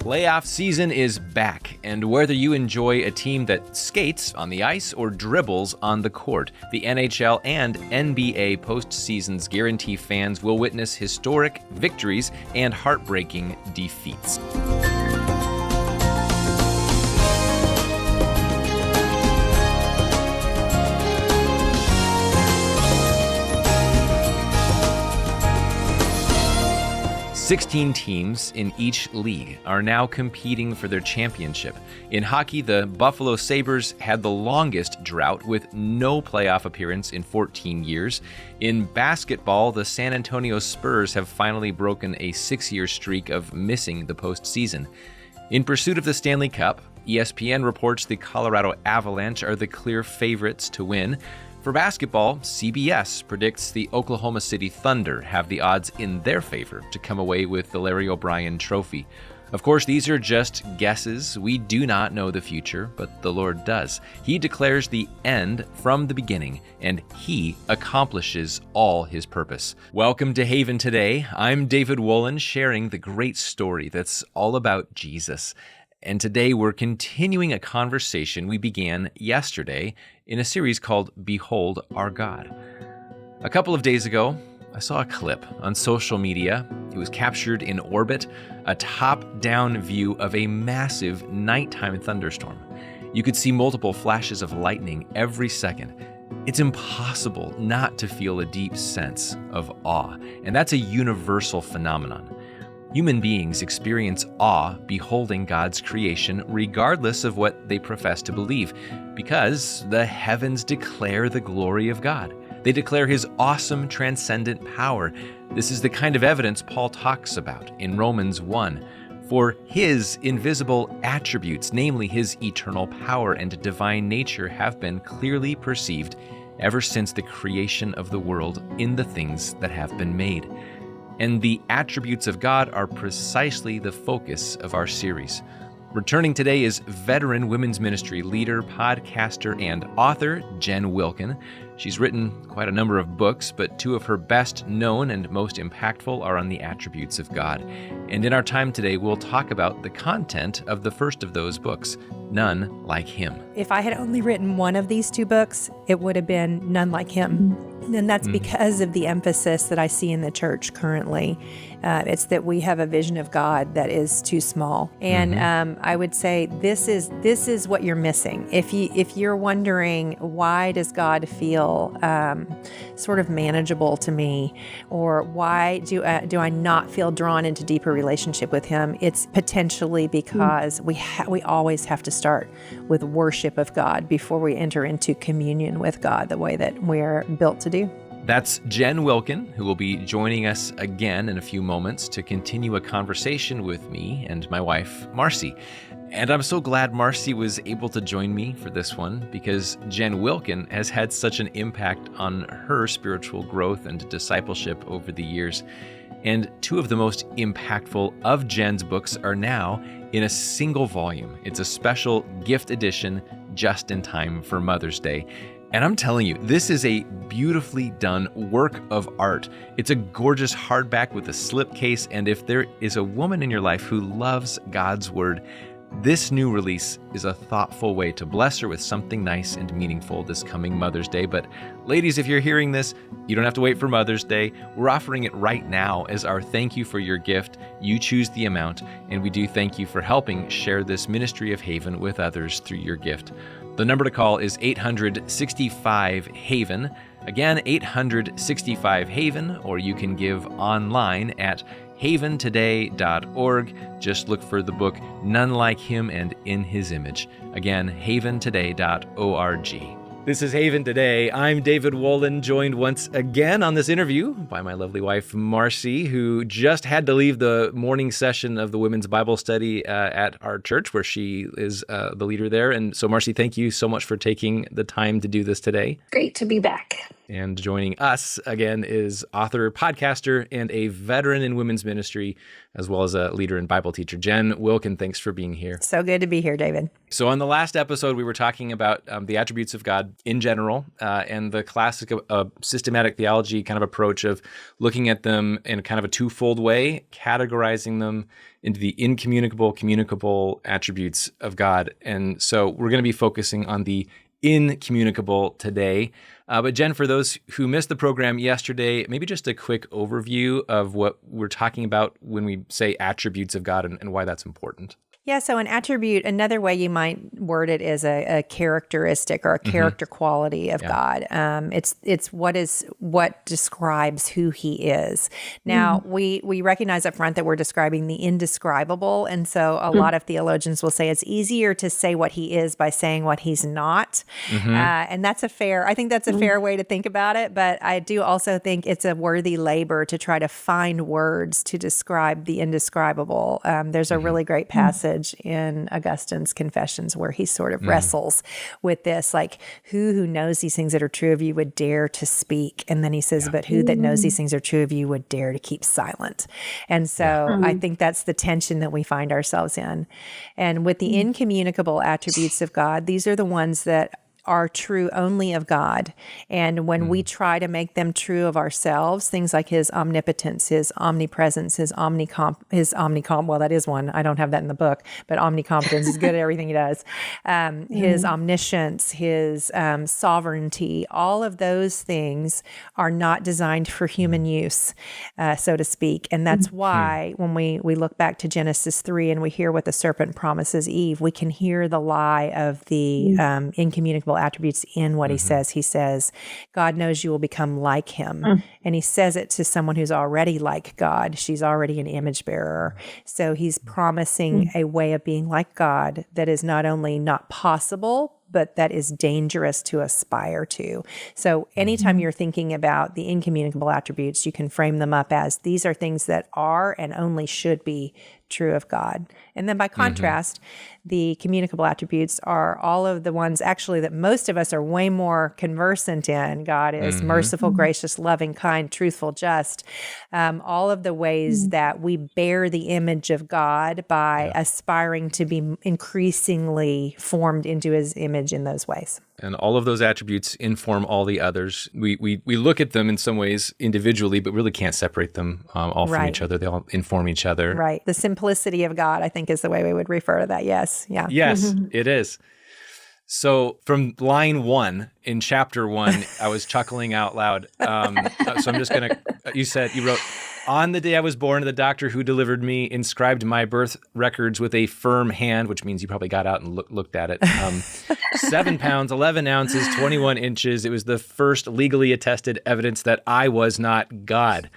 Playoff season is back, and whether you enjoy a team that skates on the ice or dribbles on the court, the NHL and NBA postseasons guarantee fans will witness historic victories and heartbreaking defeats. "16 teams in each league are now competing for their championship. In hockey, the Buffalo Sabres had the longest drought with no playoff appearance in 14 years. In basketball, the San Antonio Spurs have finally broken a 6-year streak of missing the postseason. In pursuit of the Stanley Cup, ESPN reports the Colorado Avalanche are the clear favorites to win. For basketball, CBS predicts the Oklahoma City Thunder have the odds in their favor to come away with the Larry O'Brien Trophy. Of course, these are just guesses. We do not know the future, but the Lord does. He declares the end from the beginning, and He accomplishes all His purpose. Welcome to Haven Today. I'm David Wollen, sharing the great story that's all about Jesus. And today we're continuing a conversation we began yesterday in a series called Behold Our God. A couple of days ago, I saw a clip on social media. It was captured in orbit, a top-down view of a massive nighttime thunderstorm. You could see multiple flashes of lightning every second. It's impossible not to feel a deep sense of awe, and that's a universal phenomenon. Human beings experience awe beholding God's creation regardless of what they profess to believe, because the heavens declare the glory of God. They declare His awesome transcendent power. This is the kind of evidence Paul talks about in Romans 1. For His invisible attributes, namely His eternal power and divine nature, have been clearly perceived ever since the creation of the world in the things that have been made. And the attributes of God are precisely the focus of our series. Returning today is veteran women's ministry leader, podcaster, and author Jen Wilkin. She's written quite a number of books, but two of her best known and most impactful are on the attributes of God. And in our time today, we'll talk about the content of the first of those books, None Like Him. If I had only written one of these two books, it would have been None Like Him. And that's because of the emphasis that I see in the church currently. It's that we have a vision of God that is too small. And I would say this is what you're missing. If you're wondering, why does God feel sort of manageable to me, or why do I not feel drawn into deeper relationship with Him? It's potentially because we always have to start with worship of God before we enter into communion with God the way that we're built to do. That's Jen Wilkin, who will be joining us again in a few moments to continue a conversation with me and my wife, Marcy. And I'm so glad Marcy was able to join me for this one, because Jen Wilkin has had such an impact on her spiritual growth and discipleship over the years. And two of the most impactful of Jen's books are now in a single volume. It's a special gift edition just in time for Mother's Day. And I'm telling you, this is a beautifully done work of art. It's a gorgeous hardback with a slipcase, and if there is a woman in your life who loves God's Word, this new release is a thoughtful way to bless her with something nice and meaningful this coming Mother's Day. But ladies, if you're hearing this, you don't have to wait for Mother's Day. We're offering it right now as our thank you for your gift. You choose the amount, and we do thank you for helping share this ministry of Haven with others through your gift. The number to call is 865-HAVEN. Again, 865-HAVEN, or you can give online at haventoday.org. Just look for the book None Like Him and In His Image. Again, haventoday.org. This is Haven Today. I'm David Wollen, joined once again on this interview by my lovely wife, Marcy, who just had to leave the morning session of the women's Bible study at our church, where she is the leader there. And so, Marcy, thank you so much for taking the time to do this today. Great to be back. And joining us again is author, podcaster, and a veteran in women's ministry, as well as a leader and Bible teacher, Jen Wilkin. Thanks for being here. So good to be here, David. So on the last episode, we were talking about the attributes of God in general and the classic systematic theology kind of approach of looking at them in kind of a twofold way, categorizing them into the incommunicable, communicable attributes of God. And so we're going to be focusing on the incommunicable today. But Jen, for those who missed the program yesterday, maybe just a quick overview of what we're talking about when we say attributes of God and why that's important. Yeah, so an attribute, another way you might word it is a characteristic or a character quality of God. It's what describes who he is. Now, we recognize up front that we're describing the indescribable, and so a lot of theologians will say it's easier to say what he is by saying what he's not. And I think that's a fair way to think about it, but I do also think it's a worthy labor to try to find words to describe the indescribable. There's a really great passage in Augustine's Confessions where he sort of wrestles with this, like, who knows these things that are true of you would dare to speak? And then he says, but who that knows these things are true of you would dare to keep silent? And so I think that's the tension that we find ourselves in. And with the incommunicable attributes of God, these are the ones that are true only of God. And when we try to make them true of ourselves, things like his omnipotence, his omnipresence, his well, that is one. I don't have that in the book, but omnicompetence is good at everything he does. His omniscience, his sovereignty, all of those things are not designed for human use, so to speak. And that's why when we look back to Genesis 3 and we hear what the serpent promises Eve, we can hear the lie of the incommunicable attributes in what he says. He says, God knows you will become like him. And he says it to someone who's already like God. She's already an image bearer. So he's promising a way of being like God that is not only not possible, but that is dangerous to aspire to. So anytime you're thinking about the incommunicable attributes, you can frame them up as these are things that are and only should be true of God. And then by contrast, the communicable attributes are all of the ones actually that most of us are way more conversant in. God is merciful, gracious, loving, kind, truthful, just. All of the ways that we bear the image of God by aspiring to be increasingly formed into his image in those ways. And all of those attributes inform all the others. We look at them in some ways individually, but really can't separate them all from each other. They all inform each other. Right. The simplicity of God, I think, is the way we would refer to that. Yes. Yeah. Yes, it is. So from line 1 in chapter 1, I was chuckling out loud. So I'm just going to, you wrote, on the day I was born, the doctor who delivered me inscribed my birth records with a firm hand, which means you probably got out and looked at it. 7 pounds, 11 ounces, 21 inches. It was the first legally attested evidence that I was not God,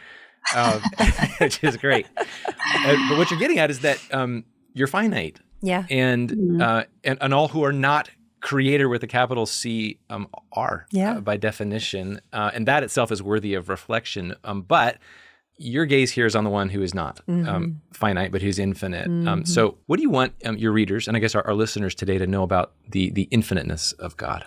which is great. But what you're getting at is that you're finite. Yeah. And all who are not creator with a capital C are by definition. And that itself is worthy of reflection. But your gaze here is on the one who is not finite, but who's infinite. So what do you want your readers, and I guess our listeners today, to know about the infiniteness of God?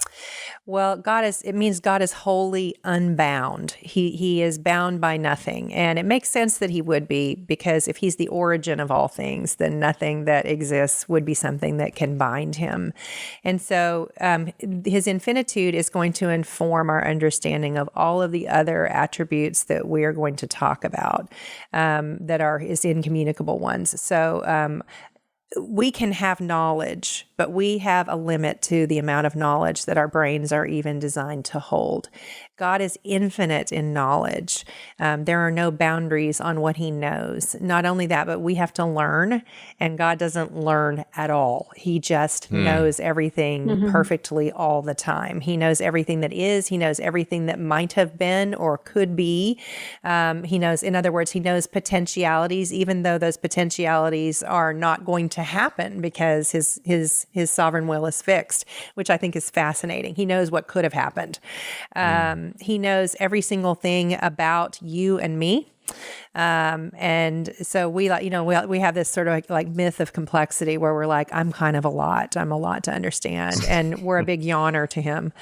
Well, it means God is wholly unbound. He is bound by nothing. And it makes sense that he would be, because if he's the origin of all things, then nothing that exists would be something that can bind him. And so his infinitude is going to inform our understanding of all of the other attributes that we are going to talk about that are his incommunicable ones. So we can have knowledge, but we have a limit to the amount of knowledge that our brains are even designed to hold. God is infinite in knowledge. There are no boundaries on what he knows. Not only that, but we have to learn, and God doesn't learn at all. He just knows everything perfectly all the time. He knows everything that is. He knows everything that might have been or could be. He knows, in other words, he knows potentialities, even though those potentialities are not going to happen because his sovereign will is fixed, which I think is fascinating. He knows what could have happened. He knows every single thing about you and me. And so we we have this sort of like myth of complexity where we're like, I'm kind of a lot. I'm a lot to understand. And we're a big yawner to him.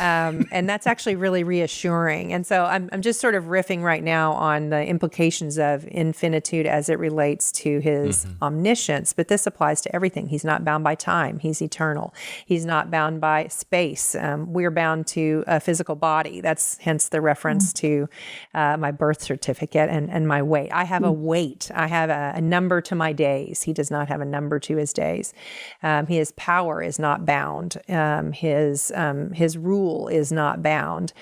And that's actually really reassuring. And so I'm just sort of riffing right now on the implications of infinitude as it relates to his omniscience. But this applies to everything. He's not bound by time. He's eternal. He's not bound by space. We're bound to a physical body. That's hence the reference to my birth certificate and my weight. I have a weight. I have a number to my days. He does not have a number to his days. His power is not bound. His rule is not bound.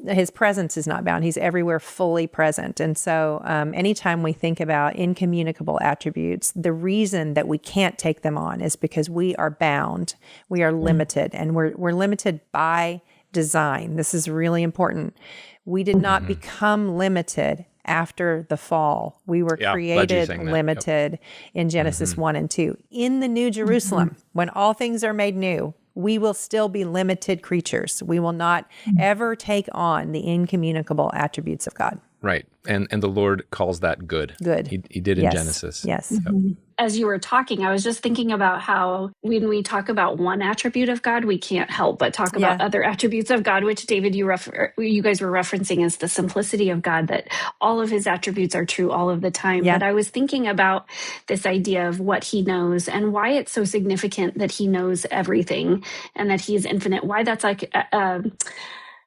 His presence is not bound. He's everywhere fully present. And so anytime we think about incommunicable attributes, the reason that we can't take them on is because we are bound. We are limited, and we're limited by design. This is really important. We did not become limited after the fall. We were created limited in Genesis 1 and 2. In the New Jerusalem, when all things are made new, we will still be limited creatures. We will not ever take on the incommunicable attributes of God. Right. And the Lord calls that good. Good. He did in Genesis. Yes. Yep. As you were talking, I was just thinking about how when we talk about one attribute of God, we can't help but talk about other attributes of God, which David, you guys were referencing as the simplicity of God, that all of his attributes are true all of the time. Yeah. But I was thinking about this idea of what he knows and why it's so significant that he knows everything and that he is infinite, why that's like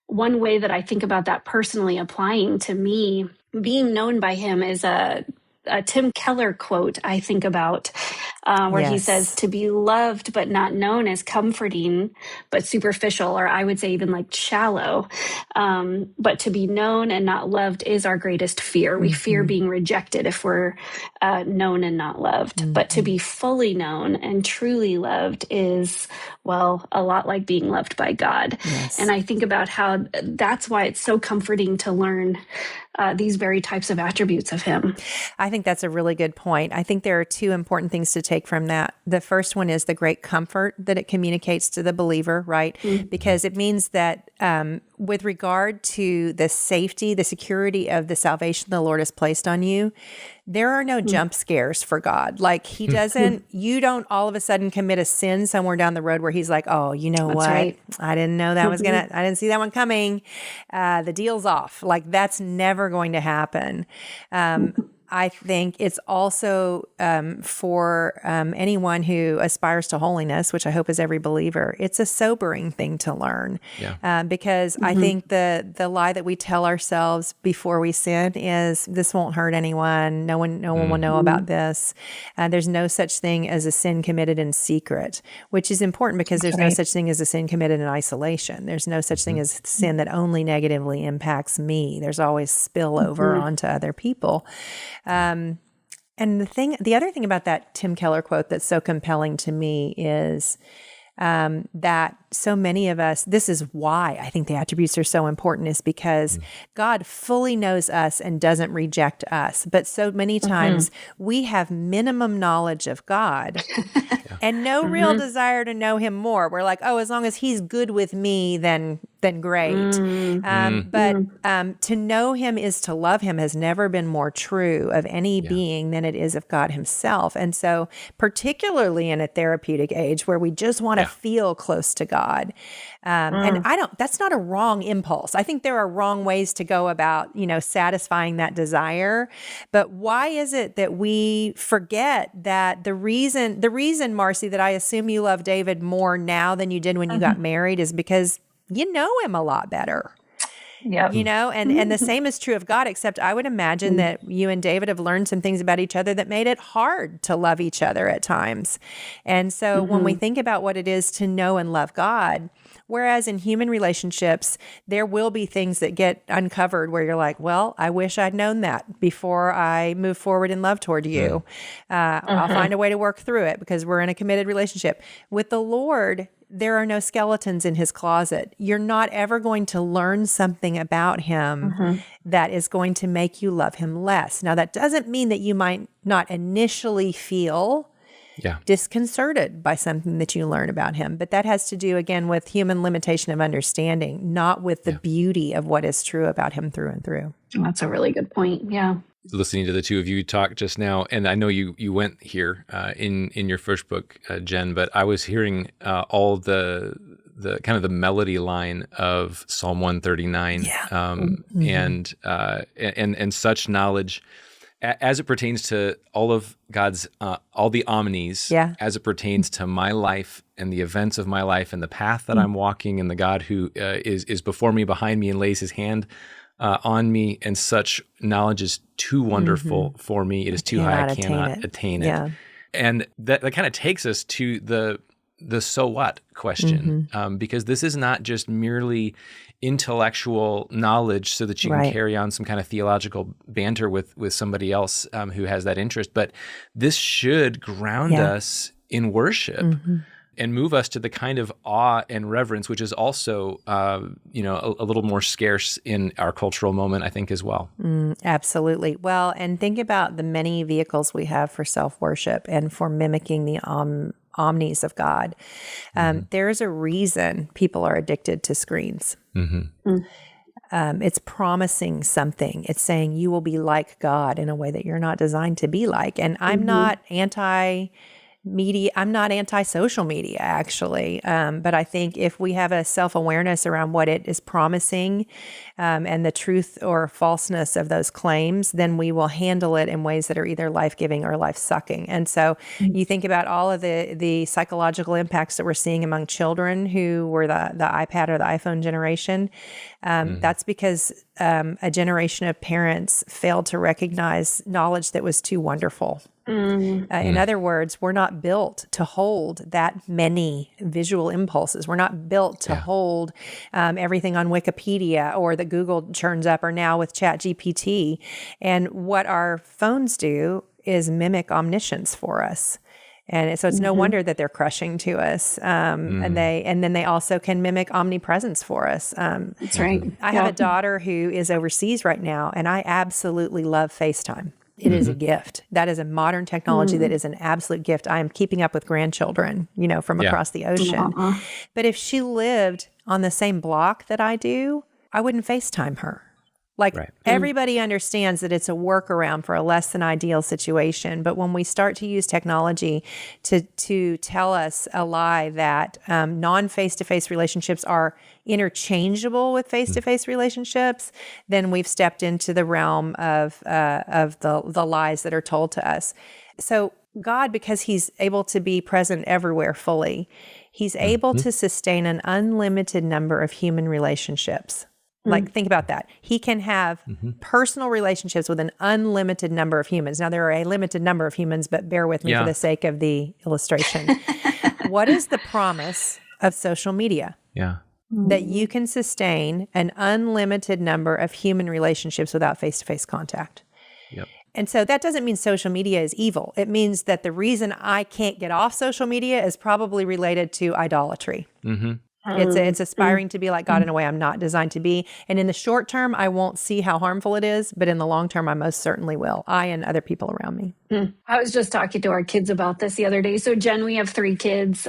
one way that I think about that personally applying to me. Being known by him is a Tim Keller quote I think about, where he says, to be loved but not known is comforting but superficial, or I would say even like shallow. But to be known and not loved is our greatest fear. We fear being rejected if we're known and not loved. But to be fully known and truly loved is, well, a lot like being loved by God. Yes. And I think about how that's why it's so comforting to learn these very types of attributes of him. I think that's a really good point. I think there are two important things to take from that. The first one is the great comfort that it communicates to the believer, right? Because it means that with regard to the safety, the security of the salvation the Lord has placed on you, there are no jump scares for God. Like he doesn't, you don't all of a sudden commit a sin somewhere down the road where he's like, oh, you know what? Right. I didn't know that I didn't see that one coming. The deal's off. Like that's never going to happen. I think it's also for anyone who aspires to holiness, which I hope is every believer, it's a sobering thing to learn. Because I think the lie that we tell ourselves before we sin is, this won't hurt anyone. No one will know about this. There's no such thing as a sin committed in secret, which is important because there's no such thing as a sin committed in isolation. There's no such thing as sin that only negatively impacts me. There's always spillover onto other people. And the other thing about that Tim Keller quote that's so compelling to me is that so many of us, this is why I think the attributes are so important, is because God fully knows us and doesn't reject us. But so many times we have minimum knowledge of God and no real desire to know him more. We're like, oh, as long as he's good with me, then great. But to know him is to love him has never been more true of any being than it is of God himself. And so particularly in a therapeutic age where we just want to feel close to God. And that's not a wrong impulse. I think there are wrong ways to go about, satisfying that desire. But why is it that we forget that the reason, Marcy, that I assume you love David more now than you did when you got married is because you know him a lot better. Yep. And the same is true of God, except I would imagine that you and David have learned some things about each other that made it hard to love each other at times. And so when we think about what it is to know and love God, whereas in human relationships, there will be things that get uncovered where you're like, well, I wish I'd known that before I move forward in love toward you. I'll find a way to work through it because we're in a committed relationship. With the Lord, there are no skeletons in his closet. You're not ever going to learn something about him that is going to make you love him less. Now, that doesn't mean that you might not initially feel disconcerted by something that you learn about him. But that has to do, again, with human limitation of understanding, not with the beauty of what is true about him through and through. That's a really good point. Yeah. listening to the two of you talk just now, and I know you went here in your first book, Jen, but I was hearing all the kind of the melody line of Psalm 139, and such knowledge as it pertains to all of God's all the omnis, as it pertains to my life and the events of my life and the path that I'm walking, and the God who is before me, behind me, and lays His hand on me, and such knowledge is too wonderful for me. It is too high; I cannot attain it. And that kind of takes us to the so what question, because this is not just merely intellectual knowledge so that you can carry on some kind of theological banter with somebody else who has that interest, but this should ground us in worship. And move us to the kind of awe and reverence, which is also, a little more scarce in our cultural moment, I think, as well. Absolutely. Well, and think about the many vehicles we have for self-worship and for mimicking the omnis of God. There's a reason people are addicted to screens. It's promising something. It's saying you will be like God in a way that you're not designed to be like. And I'm not anti-media. I'm not anti-social media, actually. But I think if we have a self-awareness around what it is promising and the truth or falseness of those claims, then we will handle it in ways that are either life-giving or life-sucking. And so you think about all of the psychological impacts that we're seeing among children who were the iPad or the iPhone generation. That's because a generation of parents failed to recognize knowledge that was too wonderful. In other words, we're not built to hold that many visual impulses. We're not built to hold everything on Wikipedia or that Google churns up, or now with ChatGPT. And what our phones do is mimic omniscience for us. And so it's no wonder that they're crushing to us. And then they also can mimic omnipresence for us. That's right. I have a daughter who is overseas right now, and I absolutely love FaceTime. It is a gift. That is a modern technology that is an absolute gift. I am keeping up with grandchildren, from across the ocean. But if she lived on the same block that I do, I wouldn't FaceTime her. Everybody understands that it's a workaround for a less than ideal situation. But when we start to use technology to tell us a lie that non-face-to-face relationships are interchangeable with face-to-face relationships, then we've stepped into the realm of the lies that are told to us. So God, because He's able to be present everywhere fully, He's able to sustain an unlimited number of human relationships. Think about that. He can have personal relationships with an unlimited number of humans. Now, there are a limited number of humans, but bear with me for the sake of the illustration. What is the promise of social media? That you can sustain an unlimited number of human relationships without face-to-face contact. And so that doesn't mean social media is evil. It means that the reason I can't get off social media is probably related to idolatry. It's aspiring to be like God in a way I'm not designed to be. And in the short term, I won't see how harmful it is, but in the long term, I most certainly will. I and other people around me. I was just talking to our kids about this the other day. So Jen, we have 3 kids,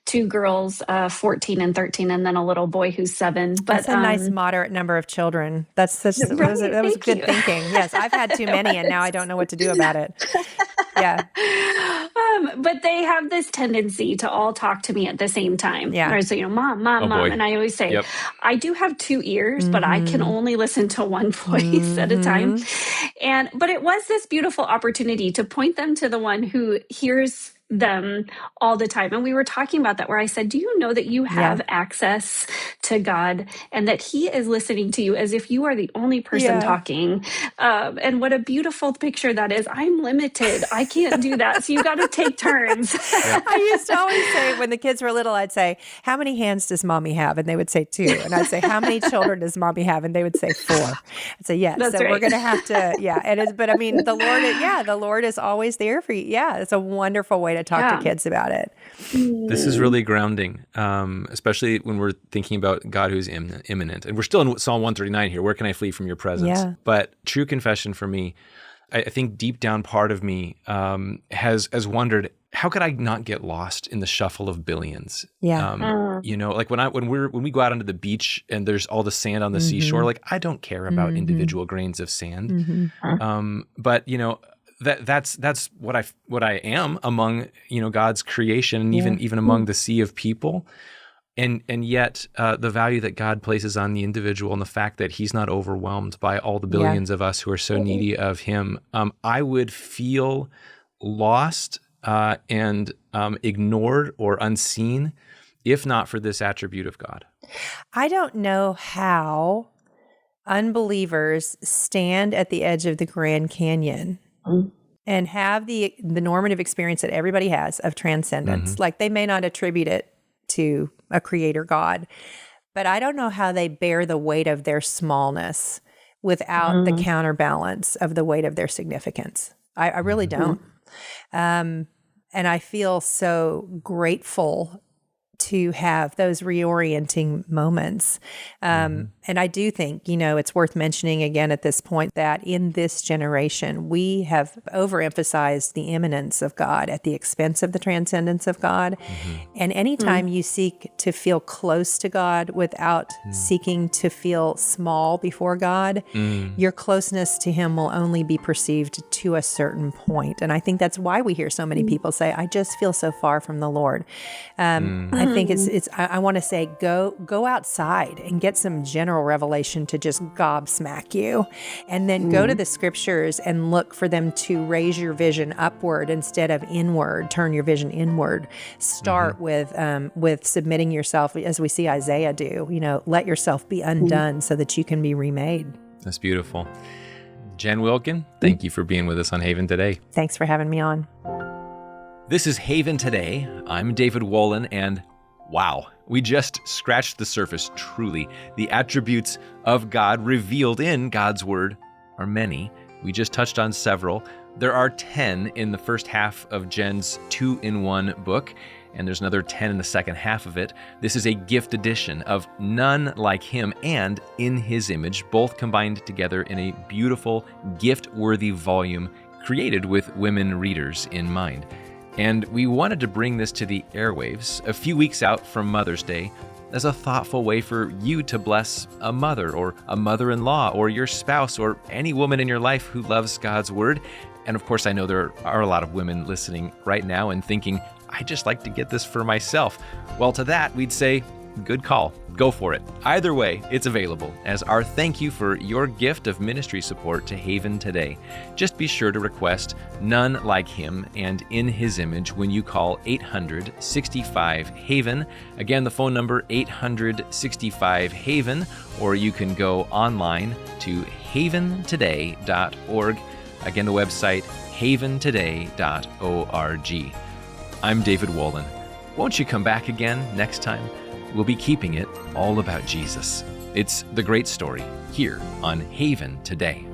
2 girls, 14 and 13, and then a little boy ww's 7. But that's a nice moderate number of children. That was good thinking. Yes, I've had too many, and now I don't know what to do about it. But they have this tendency to all talk to me at the same time. Or so, mom, mom. And I always say, I do have 2 ears, but I can only listen to one voice at a time. But it was this beautiful opportunity to point them to the one who hears them all the time. And we were talking about that, where I said, do you know that you have access to God and that He is listening to you as if you are the only person talking? And what a beautiful picture that is. I'm limited. I can't do that. So you got to take turns. I used to always say, when the kids were little, I'd say, how many hands does mommy have? And they would say 2. And I'd say, how many children does mommy have? And they would say 4. I'd say, yes. That's so right. We're going to have to, it is. But I mean, the Lord is always there for you. Yeah. It's a wonderful way to talk to kids about it. This is really grounding, especially when we're thinking about God who's imminent. And we're still in Psalm 139 here. Where can I flee from your presence? But true confession for me, I think deep down part of me has wondered, how could I not get lost in the shuffle of billions? Yeah. Like when we go out onto the beach and there's all the sand on the seashore, like I don't care about individual grains of sand. But that's what I am among, God's creation, and even among the sea of people. And yet the value that God places on the individual and the fact that he's not overwhelmed by all the billions of us who are so needy of him, I would feel lost and ignored or unseen if not for this attribute of God. I don't know how unbelievers stand at the edge of the Grand Canyon and have the normative experience that everybody has of transcendence. Like they may not attribute it to a creator God, but I don't know how they bear the weight of their smallness without the counterbalance of the weight of their significance. I really don't. And I feel so grateful to have those reorienting moments. And I do think, it's worth mentioning again at this point that in this generation, we have overemphasized the immanence of God at the expense of the transcendence of God. And anytime you seek to feel close to God without seeking to feel small before God, your closeness to him will only be perceived to a certain point. And I think that's why we hear so many people say, I just feel so far from the Lord. I think I want to say, go outside and get some general revelation to just gobsmack you, and then go to the scriptures and look for them to raise your vision upward instead of inward. Turn your vision inward. Start with submitting yourself, as we see Isaiah do. Let yourself be undone so that you can be remade. That's beautiful. Jen Wilkin, thank you for being with us on Haven Today. Thanks for having me on. This is Haven Today. I'm David Wollen, and wow, we just scratched the surface, truly. The attributes of God revealed in God's Word are many. We just touched on several. There are 10 in the first half of Jen's 2-in-1 book, and there's another 10 in the second half of it. This is a gift edition of None Like Him and In His Image, both combined together in a beautiful, gift-worthy volume created with women readers in mind. And we wanted to bring this to the airwaves a few weeks out from Mother's Day as a thoughtful way for you to bless a mother or a mother-in-law or your spouse or any woman in your life who loves God's Word. And of course, I know there are a lot of women listening right now and thinking, I'd just like to get this for myself. Well, to that, we'd say, good call. Go for it. Either way, it's available as our thank you for your gift of ministry support to Haven Today. Just be sure to request None Like Him and In His Image when you call 800-65-HAVEN. Again, the phone number 800-65-HAVEN, or you can go online to haventoday.org. Again, the website haventoday.org. I'm David Wollen. Won't you come back again next time? We'll be keeping it all about Jesus. It's the great story here on Haven Today.